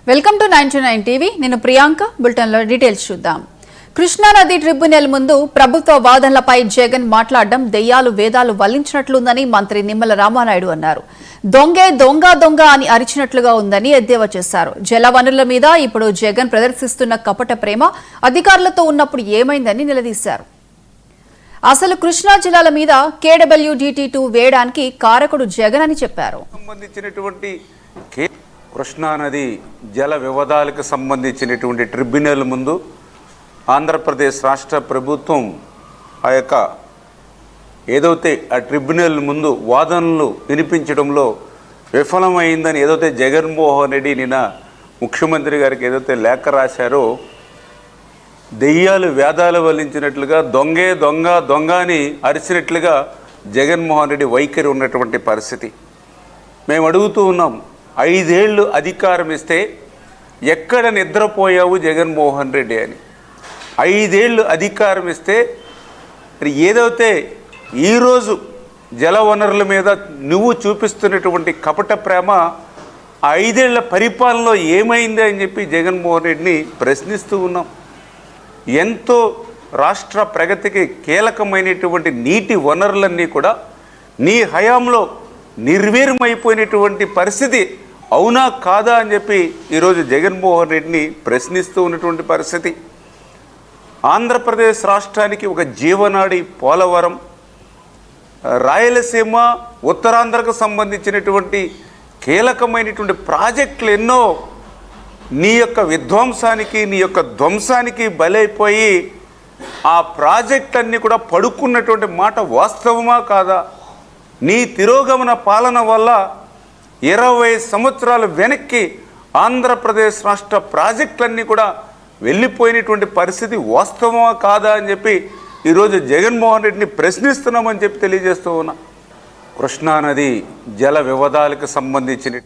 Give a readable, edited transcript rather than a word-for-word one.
Welcome to 99 TV. నేను ప్రియాంక. బులెటిన్లో details చూద్దాం. కృష్ణానది ట్రిబ్యునల్ ముందు ప్రభుత్వ వాదనలపై జగన్ మాట్లాడడం దెయ్యాలు వేదాలు వల్లించినట్లుందని మంత్రి నిమ్మల రామానాయుడు అన్నారు. దొంగే దొంగ దొంగ అని అరిచినట్లుగా ఉందని ఎద్దేవా చేశారు. జలవనరుల మీద ఇప్పుడు జగన్ ప్రదర్శిస్తున్న కపట ప్రేమ అధికారులతో ఉన్నప్పుడు ఏమైందని నిలదీశారు. అసలు కృష్ణా జిల్లాల మీద KWDT2 వేయడానికి కారకుడు జగన్ అని చెప్పారు. కృష్ణానది జల వివాదాలకు సంబంధించినటువంటి ట్రిబ్యునల్ ముందు ఆంధ్రప్రదేశ్ రాష్ట్ర ప్రభుత్వం ఏదైతే ఆ ట్రిబ్యునల్ ముందు వాదనలు వినిపించడంలో విఫలమైందని ఏదైతే జగన్మోహన్ రెడ్డి నిన్న ముఖ్యమంత్రి గారికి ఏదైతే లేఖ రాశారో, దెయ్యాలు వేదాలు వల్లించినట్లుగా దొంగే దొంగ దొంగ అని అరిచినట్లుగా జగన్మోహన్ రెడ్డి వైఖరి ఉన్నటువంటి పరిస్థితి. మేము అడుగుతూ ఉన్నాం, 5 ఏళ్ళు అధికారం ఇస్తే ఎక్కడ నిద్రపోయావు జగన్మోహన్ రెడ్డి అని. 5 ఏళ్ళు అధికారం ఇస్తే ఏదైతే ఈరోజు జలవనరుల మీద నువ్వు చూపిస్తున్నటువంటి కపట ప్రేమ 5 ఏళ్ల పరిపాలనలో ఏమైంది అని చెప్పి జగన్మోహన్ రెడ్డిని ప్రశ్నిస్తూ ఉన్నాం. ఎంతో రాష్ట్ర ప్రగతికి కీలకమైనటువంటి నీటి వనరులన్నీ కూడా నీ హయాంలో నిర్వీర్యమైపోయినటువంటి పరిస్థితి అవునా కాదా అని చెప్పి ఈరోజు జగన్మోహన్ రెడ్డిని ప్రశ్నిస్తూ ఉన్నటువంటి పరిస్థితి. ఆంధ్రప్రదేశ్ రాష్ట్రానికి ఒక జీవనాడి పోలవరం, రాయలసీమ, ఉత్తరాంధ్రకు సంబంధించినటువంటి కీలకమైనటువంటి ప్రాజెక్టులు ఎన్నో నీ యొక్క విధ్వంసానికి నీ యొక్క ధ్వంసానికి బలైపోయి ఆ ప్రాజెక్టులన్నీ కూడా పడుకున్నటువంటి మాట వాస్తవమా కాదా? నీ తిరోగమన పాలన వల్ల 20 సంవత్సరాలు వెనక్కి ఆంధ్రప్రదేశ్ రాష్ట్ర ప్రాజెక్టులన్నీ కూడా వెళ్ళిపోయినటువంటి పరిస్థితి వాస్తవమా కాదా అని చెప్పి ఈరోజు జగన్మోహన్ రెడ్డిని ప్రశ్నిస్తున్నామని చెప్పి తెలియజేస్తూ ఉన్నా. కృష్ణానది జల వివాదాలకు సంబంధించిన